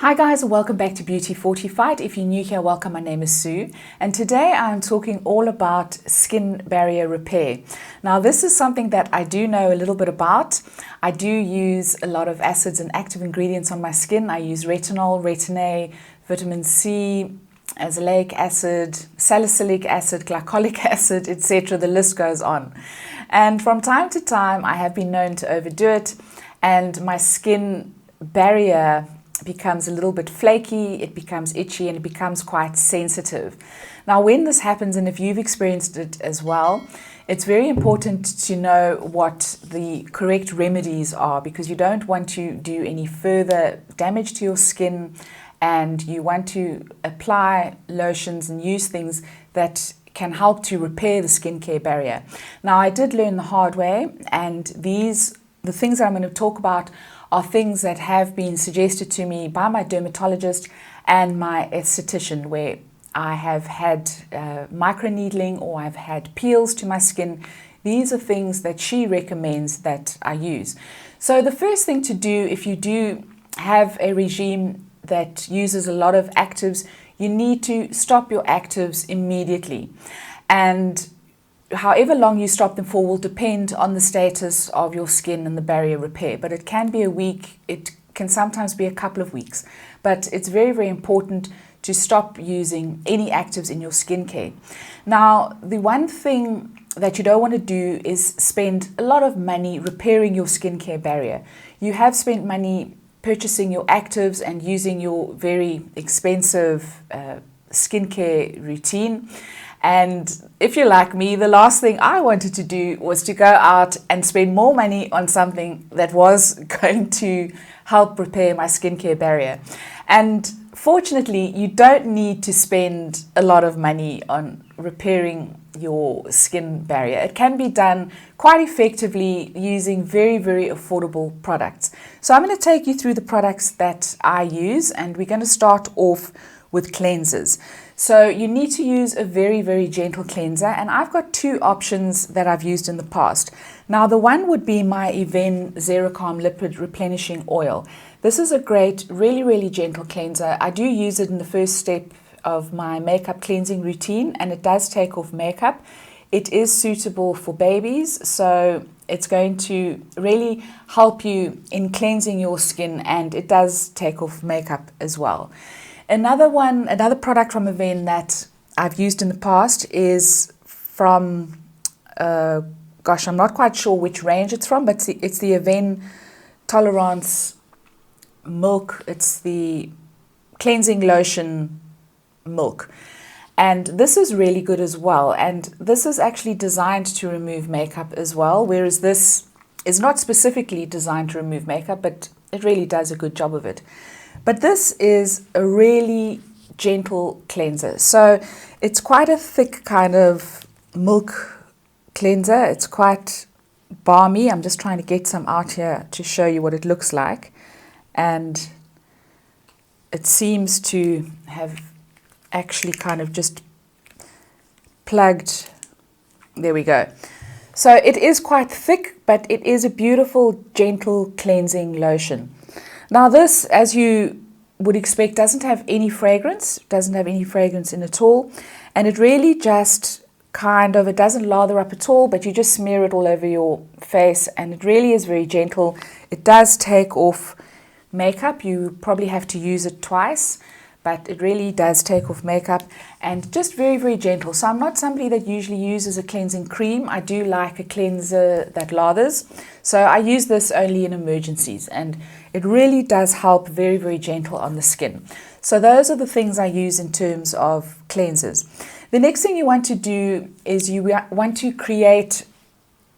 Hi guys, and welcome back to Beauty Fortified. If you're new here, welcome. My name is Sue, and today I'm talking all about skin barrier repair. Now this is something that I do know a little bit about. I do use a lot of acids and active ingredients on my skin. I use retinol, retin-A, vitamin C, azelaic acid, salicylic acid, glycolic acid, etc. The list goes on. And from time to time I have been known to overdo it, and my skin barrier becomes a little bit flaky, it becomes itchy, and it becomes quite sensitive. Now when this happens, and if you've experienced it as well, it's very important to know what the correct remedies are, because you don't want to do any further damage to your skin, and you want to apply lotions and use things that can help to repair the skincare barrier. Now I did learn the hard way, and the things that I'm going to talk about are things that have been suggested to me by my dermatologist and my esthetician, where I have had microneedling or I've had peels to my skin. These are things that she recommends that I use. So the first thing to do, if you do have a regime that uses a lot of actives, you need to stop your actives immediately. And however long you stop them for will depend on the status of your skin and the barrier repair, but it can be a week, it can sometimes be a couple of weeks, but it's very, very important to stop using any actives in your skincare. Now, the one thing that you don't want to do is spend a lot of money repairing your skincare barrier. You have spent money purchasing your actives and using your very expensive skincare routine. And if you're like me, the last thing I wanted to do was to go out and spend more money on something that was going to help repair my skincare barrier. And fortunately, you don't need to spend a lot of money on repairing your skin barrier. It can be done quite effectively using very, very affordable products. So I'm going to take you through the products that I use, and we're going to start off with cleansers. So you need to use a very, very gentle cleanser, and I've got two options that I've used in the past. Now the one would be my Mehr Calm lipid-replenishing oil. This is a great, really, really gentle cleanser. I do use it in the first step of my makeup cleansing routine, and it does take off makeup. It is suitable for babies, so it's going to really help you in cleansing your skin, and it does take off makeup as well. Another product from Mehr that I've used in the past is from, I'm not quite sure which range it's from, but it's the Mehr Tolerance Milk. It's the cleansing lotion milk. And this is really good as well. And this is actually designed to remove makeup as well, whereas this is not specifically designed to remove makeup, but it really does a good job of it. But this is a really gentle cleanser. So it's quite a thick kind of milk cleanser. It's quite balmy. I'm just trying to get some out here to show you what it looks like. And it seems to have actually kind of just plugged. There we go. So it is quite thick, but it is a beautiful, gentle cleansing lotion. Now this, as you would expect, doesn't have any fragrance, in at all. And it really just it doesn't lather up at all, but you just smear it all over your face, and it really is very gentle. It does take off makeup. You probably have to use it twice, but it really does take off makeup, and just very, very gentle. So I'm not somebody that usually uses a cleansing cream. I do like a cleanser that lathers. So I use this only in emergencies, and it really does help, very, very gentle on the skin. So those are the things I use in terms of cleansers. The next thing you want to do is you want to create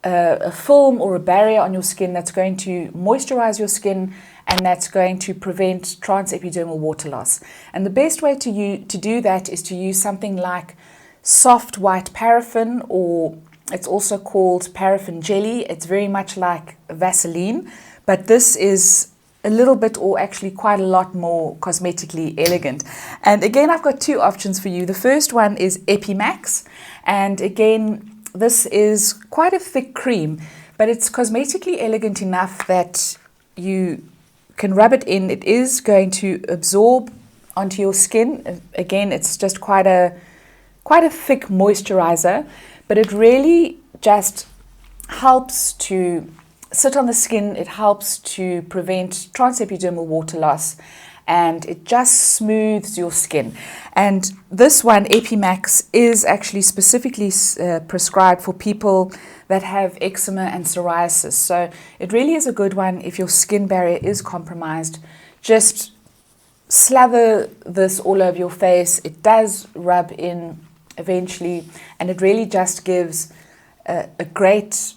a film or a barrier on your skin that's going to moisturize your skin, and that's going to prevent transepidermal water loss. And the best way to do that is to use something like soft white paraffin, or it's also called paraffin jelly. It's very much like Vaseline, but this is a little bit, or actually quite a lot more, cosmetically elegant. And again, I've got two options for you. The first one is Epimax, and again, this is quite a thick cream, but it's cosmetically elegant enough that you can rub it in. It is going to absorb onto your skin. Again, it's just quite a thick moisturizer, but it really just helps to sit on the skin. It helps to prevent transepidermal water loss, and it just smooths your skin. And this one, Epimax, is actually specifically prescribed for people that have eczema and psoriasis. So it really is a good one if your skin barrier is compromised. Just slather this all over your face. It does rub in eventually, and it really just gives a great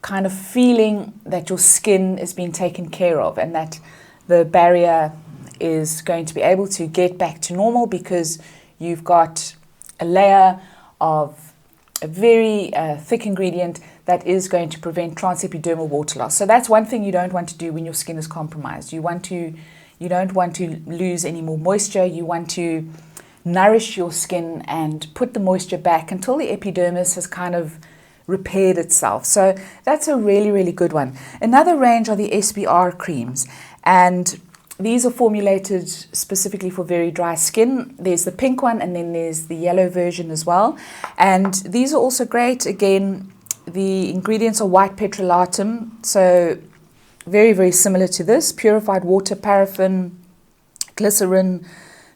kind of feeling that your skin is being taken care of, and that the barrier is going to be able to get back to normal, because you've got a layer of a very thick ingredient that is going to prevent transepidermal water loss. So that's one thing you don't want to do when your skin is compromised. You don't want to lose any more moisture. You want to nourish your skin and put the moisture back until the epidermis has kind of repaired itself. So that's a really, really good one. Another range are the SBR creams, and these are formulated specifically for very dry skin. There's the pink one, and then there's the yellow version as well. And these are also great. Again, the ingredients are white petrolatum, so very, very similar to this. Purified water, paraffin, glycerin.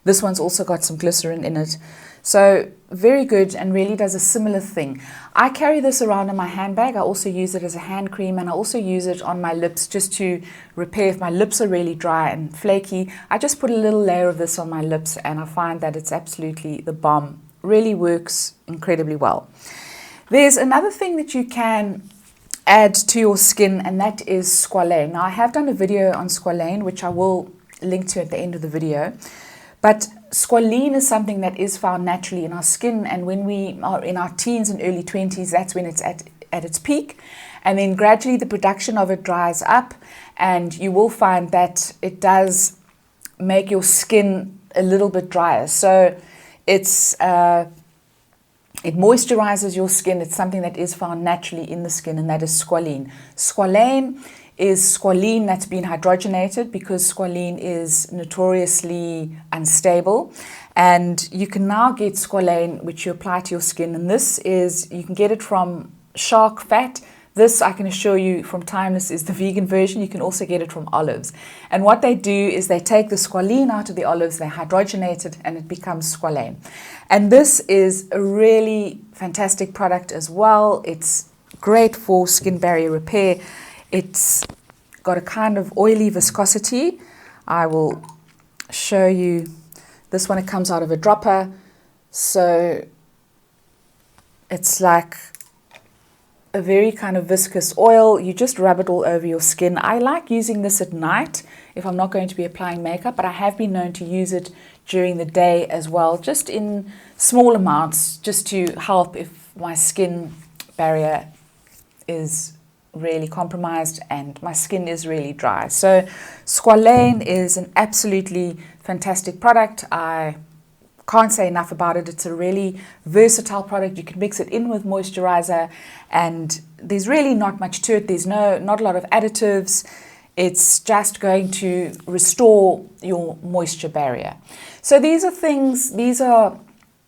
This one's also got some glycerin in it. So very good, and really does a similar thing. I carry this around in my handbag. I also use it as a hand cream, and I also use it on my lips just to repair if my lips are really dry and flaky. I just put a little layer of this on my lips, and I find that it's absolutely the bomb. Really works incredibly well. There's another thing that you can add to your skin, and that is Squalane. Now, I have done a video on Squalane, which I will link to at the end of the video. But Squalane is something that is found naturally in our skin, and when we are in our teens and early 20s, that's when it's at its peak. And then gradually the production of it dries up, and you will find that it does make your skin a little bit drier. So it moisturizes your skin. It's something that is found naturally in the skin, and that is Squalane. Squalane is squalene that's been hydrogenated, because squalene is notoriously unstable. And you can now get Squalane, which you apply to your skin. And this is, you can get it from shark fat. This, I can assure you, from Timeless is the vegan version. You can also get it from olives. And what they do is they take the squalene out of the olives, they hydrogenate it, and it becomes Squalane. And this is a really fantastic product as well. It's great for skin barrier repair. It's got a kind of oily viscosity. I will show you this one. It comes out of a dropper. So it's like a very kind of viscous oil. You just rub it all over your skin. I like using this at night if I'm not going to be applying makeup, but I have been known to use it during the day as well, just in small amounts, just to help if my skin barrier is really compromised and my skin is really dry. So Squalane is an absolutely fantastic product. I can't say enough about it. It's a really versatile product. You can mix it in with moisturizer, and there's really not much to it. There's not a lot of additives. It's just going to restore your moisture barrier. So these are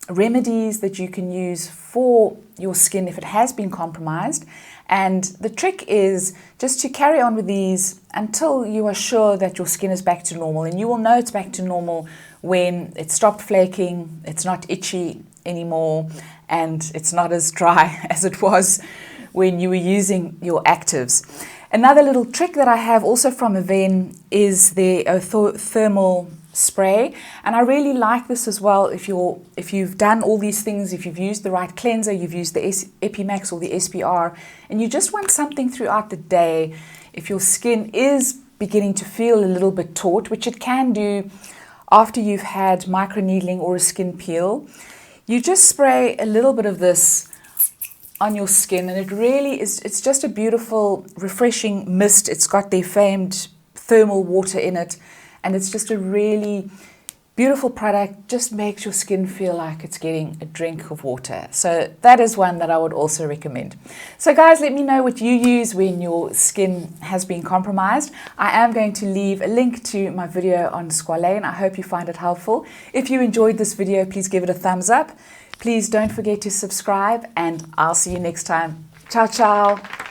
remedies that you can use for your skin if it has been compromised. And the trick is just to carry on with these until you are sure that your skin is back to normal. And you will know it's back to normal when it's stopped flaking, it's not itchy anymore, and it's not as dry as it was when you were using your actives. Another little trick that I have also from Avene is the thermal spray, and I really like this as well. If you've done all these things, if you've used the right cleanser, you've used the Epimax or the SBR, and you just want something throughout the day, if your skin is beginning to feel a little bit taut, which it can do after you've had microneedling or a skin peel, you just spray a little bit of this on your skin, and it really is, it's just a beautiful, refreshing mist. It's got their famed thermal water in it, and it's just a really beautiful product, just makes your skin feel like it's getting a drink of water. So that is one that I would also recommend. So guys, let me know what you use when your skin has been compromised. I am going to leave a link to my video on Squalane. I hope you find it helpful. If you enjoyed this video, please give it a thumbs up. Please don't forget to subscribe, and I'll see you next time. Ciao, ciao.